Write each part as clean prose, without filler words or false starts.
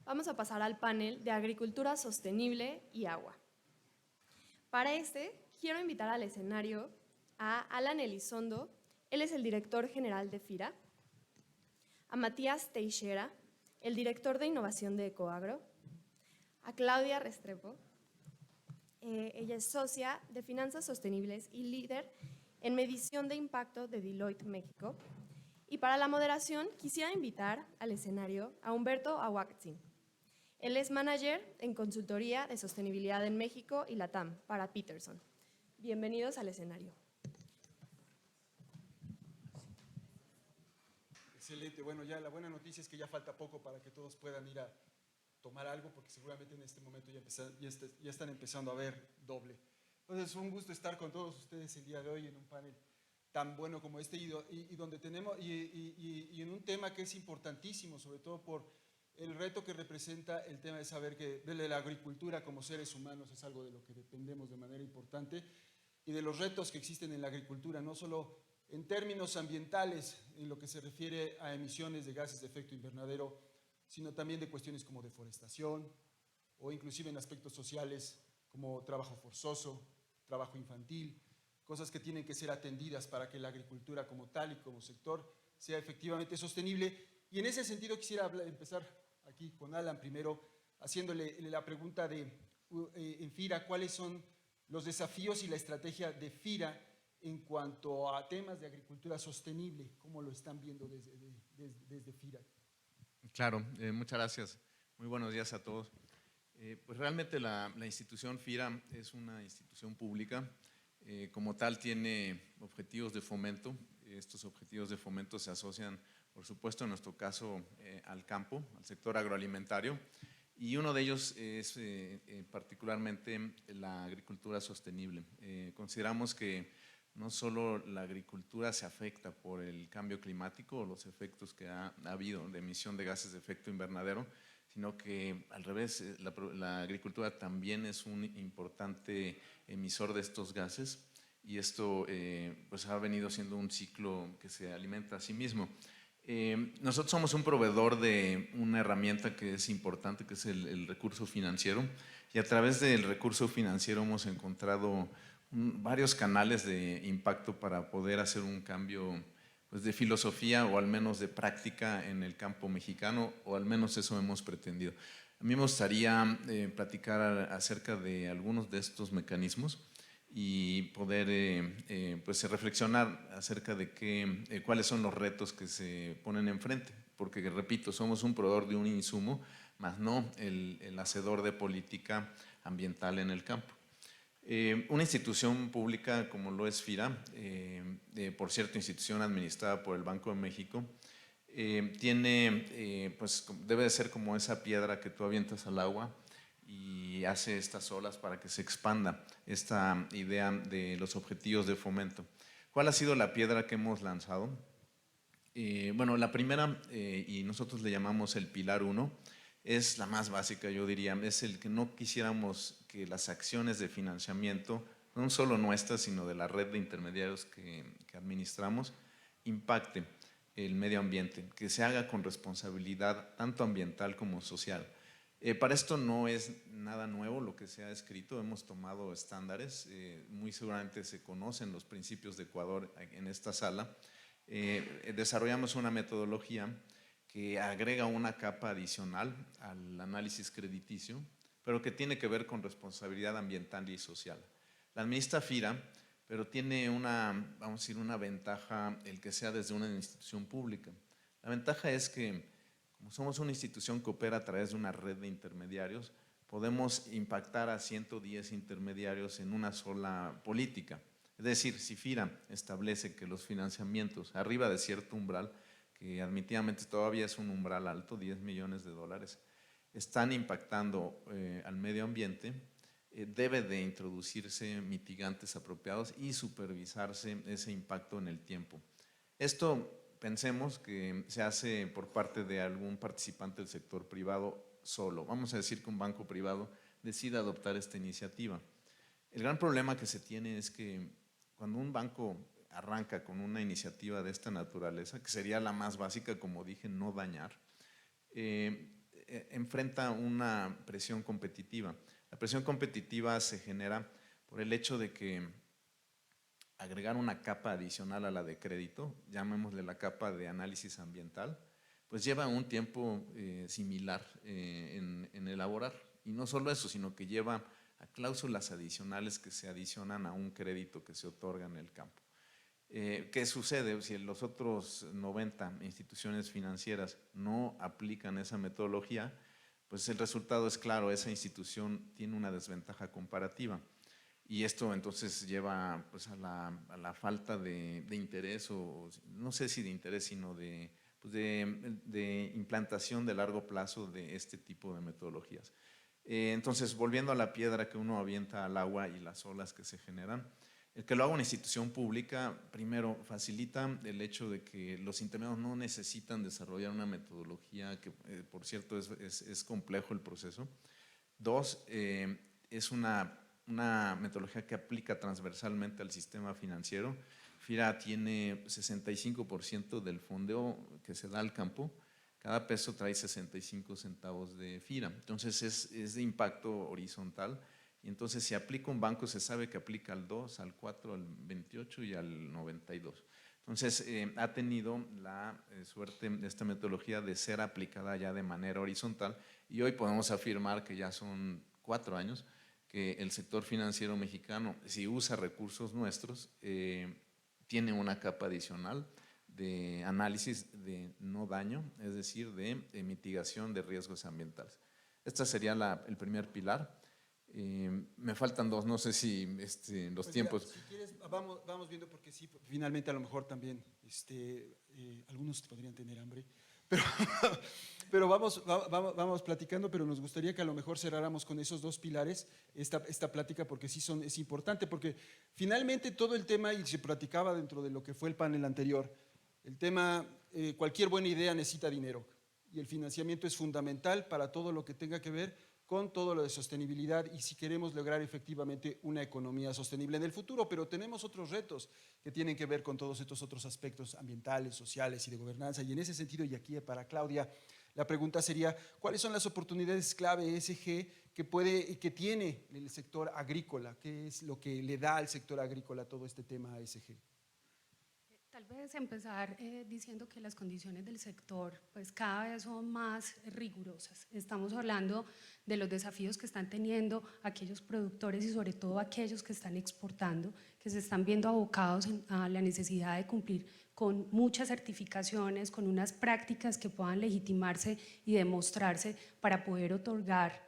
vamos a pasar al panel de agricultura sostenible y agua. Para quiero invitar al escenario a Alan Elizondo, él es el director general de FIRA, a Matías Teixeira, el director de innovación de Ecoagro, a Claudia Restrepo, ella es socia de finanzas sostenibles y líder en medición de impacto de Deloitte México. Y para la moderación quisiera invitar al escenario a Humberto Ahuatzin. Él es manager en consultoría de sostenibilidad en México y LATAM para Peterson. Bienvenidos al escenario. Excelente. Bueno, ya la buena noticia es que ya falta poco para que todos puedan ir a tomar algo, porque seguramente en este momento ya están empezando a ver doble. Entonces, un gusto estar con todos ustedes el día de hoy en un panel tan bueno como este y donde tenemos y en un tema que es importantísimo, sobre todo por el reto que representa el tema de saber que de la agricultura como seres humanos es algo de lo que dependemos de manera importante, y de los retos que existen en la agricultura, no solo en términos ambientales, en lo que se refiere a emisiones de gases de efecto invernadero, sino también de cuestiones como deforestación o inclusive en aspectos sociales como trabajo forzoso, trabajo infantil, cosas que tienen que ser atendidas para que la agricultura como tal y como sector sea efectivamente sostenible. Y en ese sentido quisiera empezar aquí con Alan primero, haciéndole la pregunta de, en FIRA, ¿cuáles son los desafíos y la estrategia de FIRA en cuanto a temas de agricultura sostenible? ¿Cómo lo están viendo desde FIRA? Claro, muchas gracias. Muy buenos días a todos. Pues realmente la institución FIRA es una institución pública. Como tal tiene objetivos de fomento. Estos objetivos de fomento se asocian, por supuesto, en nuestro caso, al campo, al sector agroalimentario. Y uno de ellos es particularmente la agricultura sostenible. Consideramos que no solo la agricultura se afecta por el cambio climático o los efectos que ha habido de emisión de gases de efecto invernadero, sino que al revés, la agricultura también es un importante emisor de estos gases, y esto pues ha venido siendo un ciclo que se alimenta a sí mismo. Nosotros somos un proveedor de una herramienta que es importante, que es el recurso financiero, y a través del recurso financiero hemos encontrado varios canales de impacto para poder hacer un cambio pues, de filosofía o al menos de práctica en el campo mexicano, o al menos eso hemos pretendido. A mí me gustaría platicar acerca de algunos de estos mecanismos y poder pues, reflexionar acerca de cuáles son los retos que se ponen enfrente, porque repito, somos un proveedor de un insumo, más no el hacedor de política ambiental en el campo. Una institución pública como lo es FIRA, por cierto, institución administrada por el Banco de México, pues debe de ser como esa piedra que tú avientas al agua y hace estas olas para que se expanda esta idea de los objetivos de fomento. ¿Cuál ha sido la piedra que hemos lanzado? Bueno, la primera, y nosotros le llamamos el pilar 1, es la más básica, yo diría, es el que no quisiéramos que las acciones de financiamiento, no solo nuestras, sino de la red de intermediarios que administramos, impacte el medio ambiente, que se haga con responsabilidad tanto ambiental como social. Para esto no es nada nuevo lo que se ha escrito, hemos tomado estándares, muy seguramente se conocen los principios de Ecuador en esta sala. Desarrollamos una metodología que agrega una capa adicional al análisis crediticio, pero que tiene que ver con responsabilidad ambiental y social. La administra FIRA, pero tiene vamos a decir, una ventaja el que sea desde una institución pública. La ventaja es que, como somos una institución que opera a través de una red de intermediarios, podemos impactar a 110 intermediarios en una sola política. Es decir, si FIRA establece que los financiamientos arriba de cierto umbral, que admitidamente todavía es un umbral alto, 10 millones de dólares, están impactando al medio ambiente, debe de introducirse mitigantes apropiados y supervisarse ese impacto en el tiempo. Esto pensemos que se hace por parte de algún participante del sector privado solo. Vamos a decir que un banco privado decide adoptar esta iniciativa. El gran problema que se tiene es que cuando un banco arranca con una iniciativa de esta naturaleza, que sería la más básica, como dije, no dañar, enfrenta una presión competitiva. La presión competitiva se genera por el hecho de que agregar una capa adicional a la de crédito, llamémosle la capa de análisis ambiental, pues lleva un tiempo similar en elaborar. Y no solo eso, sino que lleva a cláusulas adicionales que se adicionan a un crédito que se otorga en el campo. ¿Qué sucede? Si los otros 90 instituciones financieras no aplican esa metodología, pues el resultado es claro, esa institución tiene una desventaja comparativa. Y esto entonces lleva pues, a la falta de interés, o no sé si de interés, sino pues de implantación de largo plazo de este tipo de metodologías. Entonces, volviendo a la piedra que uno avienta al agua y las olas que se generan, el que lo haga una institución pública, primero, facilita el hecho de que los intermediarios no necesitan desarrollar una metodología que, por cierto, es complejo el proceso. Dos, es una metodología que aplica transversalmente al sistema financiero. FIRA tiene 65% del fondeo que se da al campo. Cada peso trae 65 centavos de FIRA. Entonces, es de impacto horizontal. Y entonces, si aplica un banco, se sabe que aplica al 2, al 4, al 28 y al 92. Entonces, ha tenido la suerte de esta metodología de ser aplicada ya de manera horizontal. Y hoy podemos afirmar que ya son 4 años que el sector financiero mexicano, si usa recursos nuestros, tiene una capa adicional de análisis de no daño, es decir, de mitigación de riesgos ambientales. Este sería el primer pilar. Me faltan dos, no sé si los pues tiempos… Mira, si quieres, vamos viendo, porque sí, finalmente a lo mejor también algunos podrían tener hambre, pero vamos platicando, pero nos gustaría que a lo mejor cerráramos con esos dos pilares esta plática, porque sí es importante, porque finalmente todo el tema, y se platicaba dentro de lo que fue el panel anterior, el tema, cualquier buena idea necesita dinero, y el financiamiento es fundamental para todo lo que tenga que ver con todo lo de sostenibilidad y si queremos lograr efectivamente una economía sostenible en el futuro, pero tenemos otros retos que tienen que ver con todos estos otros aspectos ambientales, sociales y de gobernanza, y en ese sentido, y aquí para Claudia, la pregunta sería, ¿cuáles son las oportunidades clave ESG que tiene el sector agrícola? ¿Qué es lo que le da al sector agrícola todo este tema ESG? Tal vez empezar diciendo que las condiciones del sector pues cada vez son más rigurosas. Estamos hablando de los desafíos que están teniendo aquellos productores y sobre todo aquellos que están exportando, que se están viendo abocados a la necesidad de cumplir con muchas certificaciones, con unas prácticas que puedan legitimarse y demostrarse para poder otorgar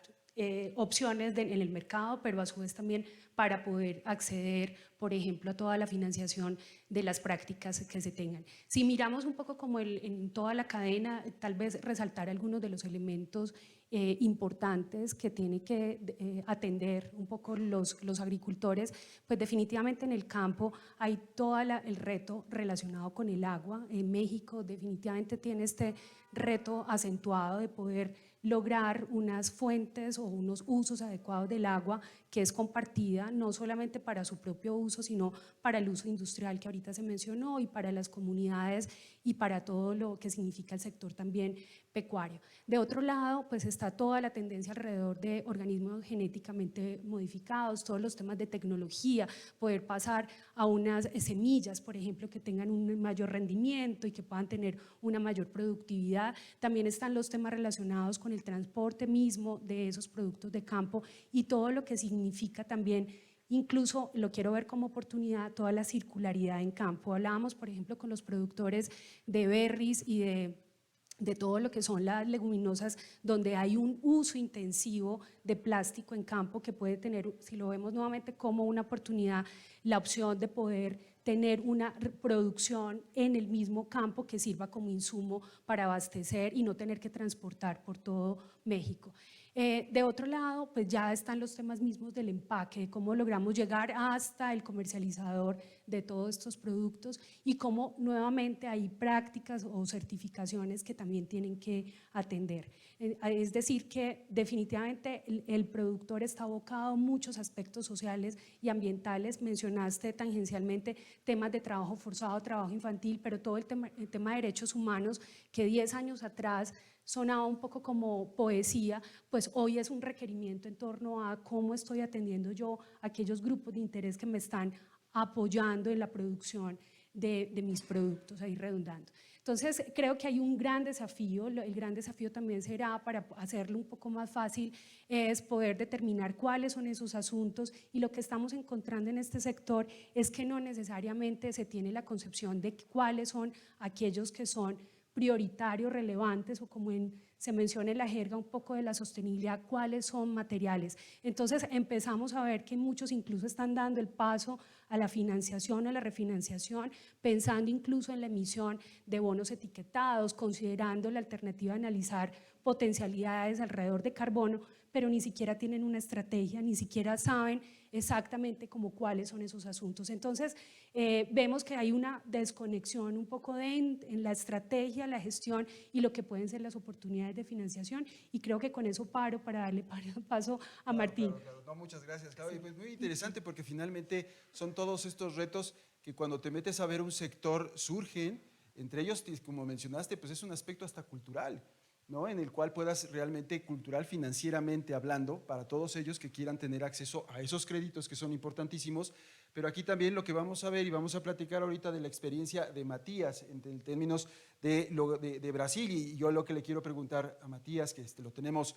opciones en el mercado, pero a su vez también para poder acceder, por ejemplo, a toda la financiación de las prácticas que se tengan. Si miramos un poco como en toda la cadena, tal vez resaltar algunos de los elementos importantes que tienen que atender un poco los agricultores, pues definitivamente en el campo hay todo el reto relacionado con el agua. En México definitivamente tiene este reto acentuado de poder lograr unas fuentes o unos usos adecuados del agua que es compartida no solamente para su propio uso, sino para el uso industrial que ahorita se mencionó y para las comunidades y para todo lo que significa el sector también pecuario. De otro lado, pues está toda la tendencia alrededor de organismos genéticamente modificados, todos los temas de tecnología, poder pasar a unas semillas, por ejemplo, que tengan un mayor rendimiento y que puedan tener una mayor productividad. También están los temas relacionados con el transporte mismo de esos productos de campo y todo lo que significa también, incluso lo quiero ver como oportunidad, toda la circularidad en campo. Hablábamos, por ejemplo, con los productores de berries y de todo lo que son las leguminosas, donde hay un uso intensivo de plástico en campo que puede tener, si lo vemos nuevamente como una oportunidad, la opción de poder tener una producción en el mismo campo que sirva como insumo para abastecer y no tener que transportar por todo México. De otro lado, pues ya están los temas mismos del empaque, de cómo logramos llegar hasta el comercializador de todos estos productos y cómo nuevamente hay prácticas o certificaciones que también tienen que atender. Es decir, que definitivamente el productor está abocado a muchos aspectos sociales y ambientales. Mencionaste tangencialmente temas de trabajo forzado, trabajo infantil, pero todo el tema de derechos humanos que 10 años atrás sonaba un poco como poesía, pues hoy es un requerimiento en torno a cómo estoy atendiendo yo a aquellos grupos de interés que me están apoyando en la producción de mis productos, ahí redundando. Entonces, creo que hay un gran desafío, el gran desafío también será, para hacerlo un poco más fácil, es poder determinar cuáles son esos asuntos, y lo que estamos encontrando en este sector es que no necesariamente se tiene la concepción de cuáles son aquellos que son prioritarios, relevantes, o como se menciona en la jerga un poco de la sostenibilidad, cuáles son materiales. Entonces empezamos a ver que muchos incluso están dando el paso a la financiación, a la refinanciación, pensando incluso en la emisión de bonos etiquetados, considerando la alternativa de analizar potencialidades alrededor de carbono, pero ni siquiera tienen una estrategia, ni siquiera saben exactamente como cuáles son esos asuntos. Entonces, vemos que hay una desconexión un poco en la estrategia, la gestión y lo que pueden ser las oportunidades de financiación, y creo que con eso paro para darle paso a Martín. Claro. No, muchas gracias, Claudia. Sí. Pues muy interesante, porque finalmente son todos estos retos que cuando te metes a ver un sector surgen, entre ellos, como mencionaste, pues es un aspecto hasta cultural, ¿no? En el cual puedas realmente, cultural, financieramente hablando, para todos ellos que quieran tener acceso a esos créditos que son importantísimos. Pero aquí también lo que vamos a ver y vamos a platicar ahorita de la experiencia de Matías en términos de Brasil, y yo lo que le quiero preguntar a Matías, que lo tenemos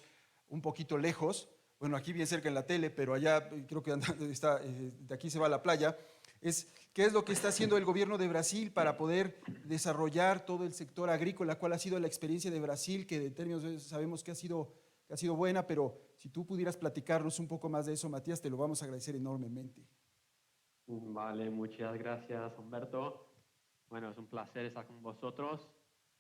un poquito lejos, bueno, aquí bien cerca en la tele, pero allá creo que está, de aquí se va a la playa, es qué es lo que está haciendo el gobierno de Brasil para poder desarrollar todo el sector agrícola, cuál ha sido la experiencia de Brasil, que en términos sabemos que ha sido buena, pero si tú pudieras platicarnos un poco más de eso, Matías, te lo vamos a agradecer enormemente. Vale, muchas gracias, Humberto. Bueno, es un placer estar con vosotros.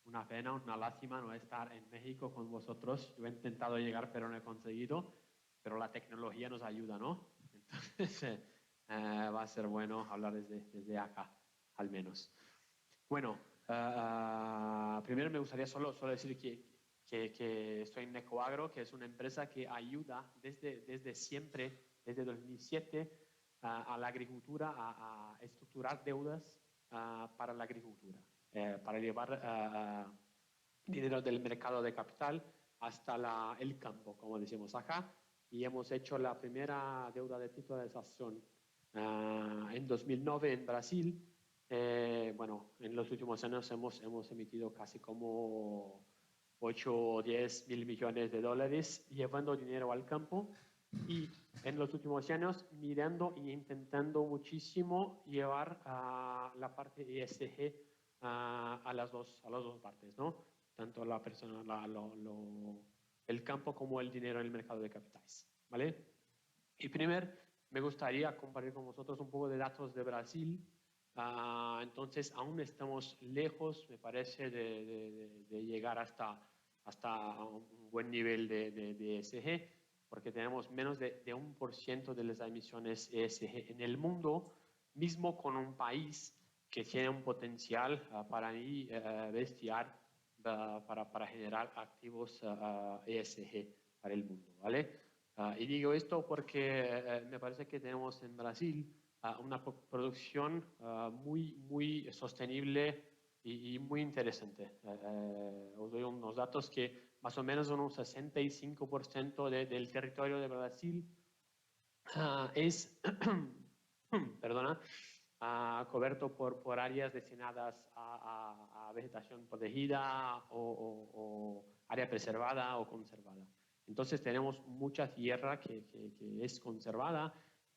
Una pena, una lástima no estar en México con vosotros. Yo he intentado llegar, pero no he conseguido. Pero la tecnología nos ayuda, ¿no? Entonces, va a ser bueno hablar desde acá, al menos. Bueno, primero me gustaría solo decir que estoy en Ecoagro, que es una empresa que ayuda desde siempre, desde 2007, a la agricultura a estructurar deudas para la agricultura, para llevar dinero del mercado de capital hasta el campo, como decimos acá. Y hemos hecho la primera deuda de titularización en 2009 en Brasil. Bueno, en los últimos años hemos emitido casi como 8 o 10 mil millones de dólares llevando dinero al campo, y en los últimos años mirando e intentando muchísimo llevar la parte ESG a las dos partes, ¿no? Tanto la persona, el campo como el dinero en el mercado de capitales, ¿vale? Y primero me gustaría compartir con vosotros un poco de datos de Brasil. Entonces aún estamos lejos, me parece, de llegar hasta un buen nivel de ESG, porque tenemos menos de 1% de las emisiones ESG en el mundo, mismo con un país que tiene un potencial para mí bestial para generar activos ESG para el mundo, ¿vale? Y digo esto porque me parece que tenemos en Brasil una producción muy sostenible y muy interesante. Os doy unos datos que más o menos un 65% del territorio de Brasil es perdona, cubierto por áreas destinadas a vegetación protegida o área preservada o conservada. Entonces tenemos mucha tierra que es conservada,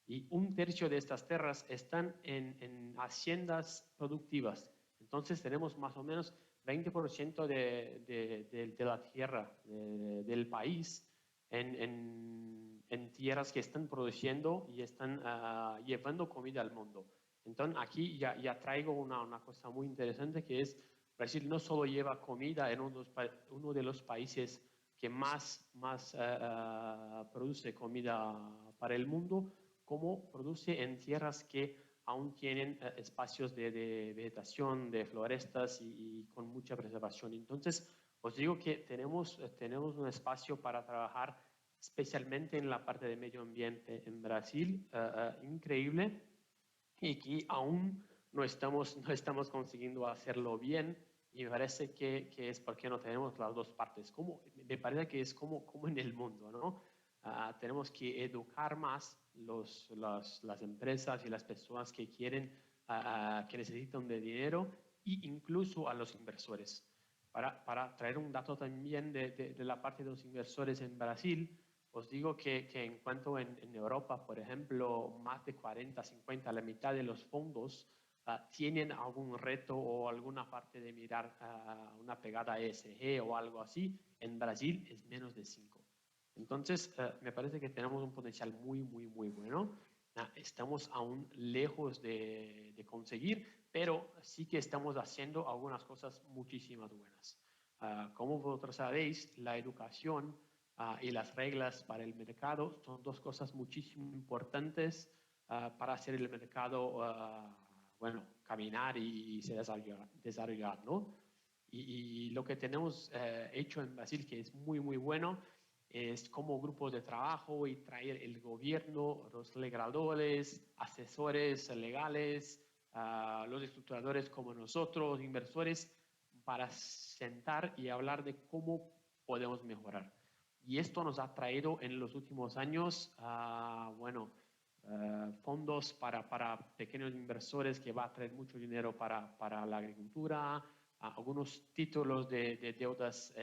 y 1/3 de estas tierras están en haciendas productivas. Entonces tenemos más o menos 20% de la tierra del país en tierras que están produciendo y están llevando comida al mundo. Entonces aquí ya traigo una cosa muy interesante, que es Brasil no solo lleva comida en uno de los países que más produce comida para el mundo, como produce en tierras que aún tienen espacios de vegetación, de florestas y con mucha preservación. Entonces, os digo que tenemos un espacio para trabajar, especialmente en la parte de medio ambiente en Brasil, increíble, y que aún no estamos consiguiendo hacerlo bien, y me parece que es porque no tenemos las dos partes. Me parece que es como en el mundo, ¿no? Tenemos que educar más las empresas y las personas que quieren, que necesitan de dinero, e incluso a los inversores. Para traer un dato también de la parte de los inversores en Brasil, os digo que en cuanto en Europa, por ejemplo, más de 40, 50, la mitad de los fondos tienen algún reto o alguna parte de mirar una pegada ESG o algo así. En Brasil es menos de 5. Entonces, me parece que tenemos un potencial muy, muy, muy bueno. Estamos aún lejos de conseguir, pero sí que estamos haciendo algunas cosas muchísimas buenas. Como vosotros sabéis, la educación y las reglas para el mercado son dos cosas muchísimo importantes para hacer el mercado, bueno, caminar y se desarrollar, ¿no? Y lo que tenemos hecho en Brasil, que es muy, muy bueno, es como grupos de trabajo y traer el gobierno, los legisladores, asesores legales, los estructuradores como nosotros, inversores, para sentar y hablar de cómo podemos mejorar. Y esto nos ha traído en los últimos años, bueno, fondos para pequeños inversores que va a traer mucho dinero para la agricultura, algunos títulos de deudas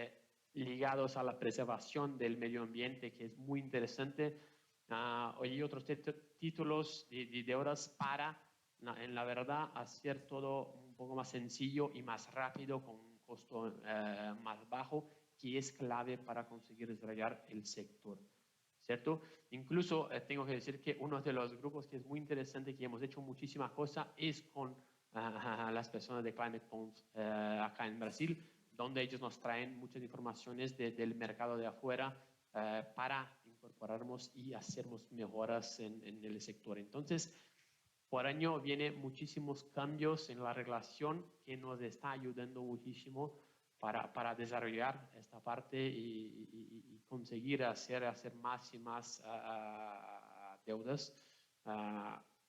ligados a la preservación del medio ambiente, que es muy interesante, y otros títulos de deudas para, en la verdad, hacer todo un poco más sencillo y más rápido, con un costo más bajo, que es clave para conseguir desarrollar el sector, ¿cierto? Incluso tengo que decir que uno de los grupos que es muy interesante, que hemos hecho muchísimas cosas, es con las personas de Climate Bonds acá en Brasil, donde ellos nos traen muchas informaciones del mercado de afuera para incorporarnos y hacernos mejoras en el sector. Entonces, por año viene muchísimos cambios en la regulación que nos está ayudando muchísimo para desarrollar esta parte y conseguir hacer más y más deudas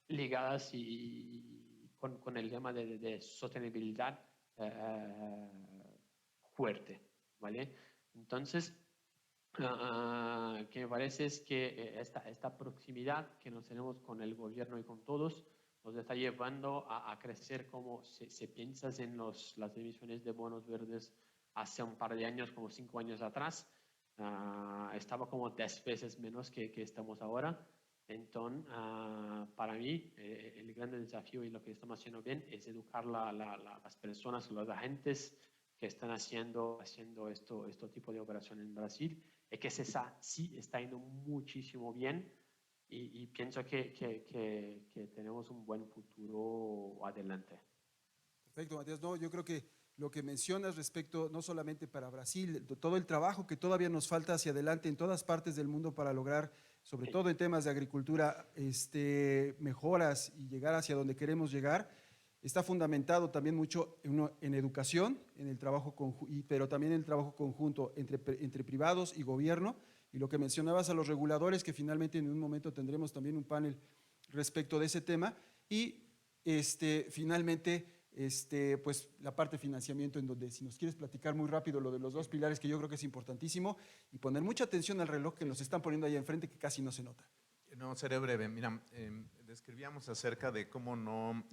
ligadas y con el tema de sostenibilidad fuerte, ¿vale? Entonces, que me parece es que esta proximidad que nos tenemos con el gobierno y con todos nos está llevando a crecer, como se piensa en las emisiones de bonos verdes hace un par de años, como 5 años atrás, estaba como 10 veces menos que estamos ahora. Entonces, para mí, el gran desafío y lo que estamos haciendo bien es educar las personas, los agentes que están haciendo este tipo de operación en Brasil, y que sí está yendo muchísimo bien, y pienso que tenemos un buen futuro adelante. Perfecto, Matías. No, yo creo que lo que mencionas respecto, no solamente para Brasil, todo el trabajo que todavía nos falta hacia adelante en todas partes del mundo para lograr, sobre todo en temas de agricultura, mejoras y llegar hacia donde queremos llegar, está fundamentado también mucho en educación, en el trabajo pero también en el trabajo conjunto entre privados y gobierno. Y lo que mencionabas a los reguladores, que finalmente en un momento tendremos también un panel respecto de ese tema. Y finalmente, pues la parte de financiamiento, en donde si nos quieres platicar muy rápido lo de los dos pilares, que yo creo que es importantísimo, y poner mucha atención al reloj que nos están poniendo ahí enfrente, que casi no se nota. No, seré breve. Mira, describíamos acerca de cómo no,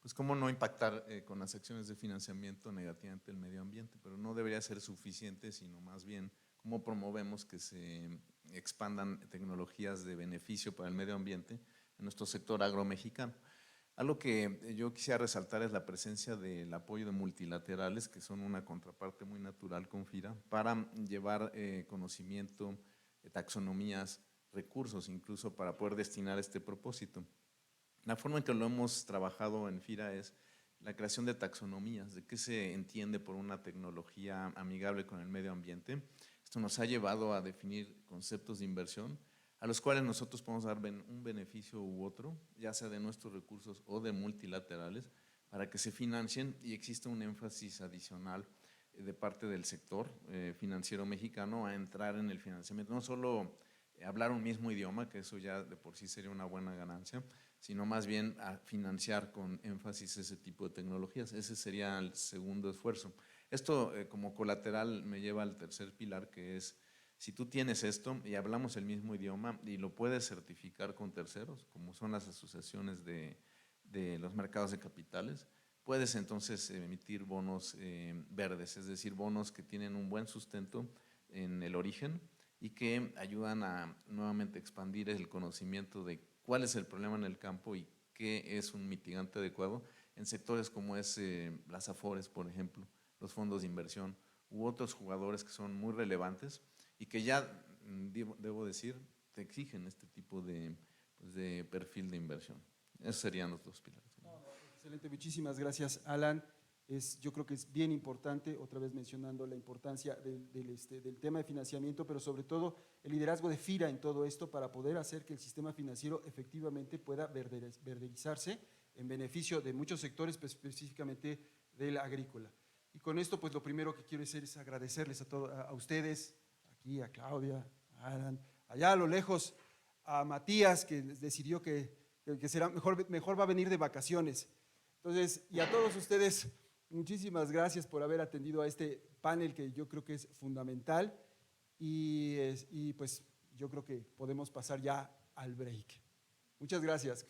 pues cómo no impactar con las acciones de financiamiento negativamente el medio ambiente, pero no debería ser suficiente, sino más bien cómo promovemos que se expandan tecnologías de beneficio para el medio ambiente en nuestro sector agromexicano. Algo que yo quisiera resaltar es la presencia del apoyo de multilaterales, que son una contraparte muy natural con FIRA, para llevar conocimiento, taxonomías, recursos incluso para poder destinar este propósito. La forma en que lo hemos trabajado en FIRA es la creación de taxonomías, de qué se entiende por una tecnología amigable con el medio ambiente. Esto nos ha llevado a definir conceptos de inversión a los cuales nosotros podemos dar un beneficio u otro, ya sea de nuestros recursos o de multilaterales, para que se financien, y existe un énfasis adicional de parte del sector financiero mexicano a entrar en el financiamiento, no solo hablar un mismo idioma, que eso ya de por sí sería una buena ganancia, sino más bien a financiar con énfasis ese tipo de tecnologías. Ese sería el segundo esfuerzo. Esto como colateral me lleva al tercer pilar, que es, si tú tienes esto y hablamos el mismo idioma y lo puedes certificar con terceros, como son las asociaciones de los mercados de capitales, puedes entonces emitir bonos verdes, es decir, bonos que tienen un buen sustento en el origen y que ayudan a nuevamente expandir el conocimiento de cuál es el problema en el campo y qué es un mitigante adecuado en sectores como es las Afores, por ejemplo, los fondos de inversión u otros jugadores que son muy relevantes y que ya, debo decir, te exigen este tipo de perfil de inversión. Esos serían los dos pilares. Excelente, muchísimas gracias, Alan. Yo creo que es bien importante, otra vez mencionando la importancia del tema de financiamiento, pero sobre todo el liderazgo de FIRA en todo esto para poder hacer que el sistema financiero efectivamente pueda verderizarse en beneficio de muchos sectores, específicamente del agrícola. Y con esto, pues lo primero que quiero hacer es agradecerles a ustedes, aquí a Claudia, a Alan, allá a lo lejos, a Matías, que decidió que será mejor va a venir de vacaciones. Entonces, y a todos ustedes, muchísimas gracias por haber atendido a este panel que yo creo que es fundamental y pues yo creo que podemos pasar ya al break. Muchas gracias.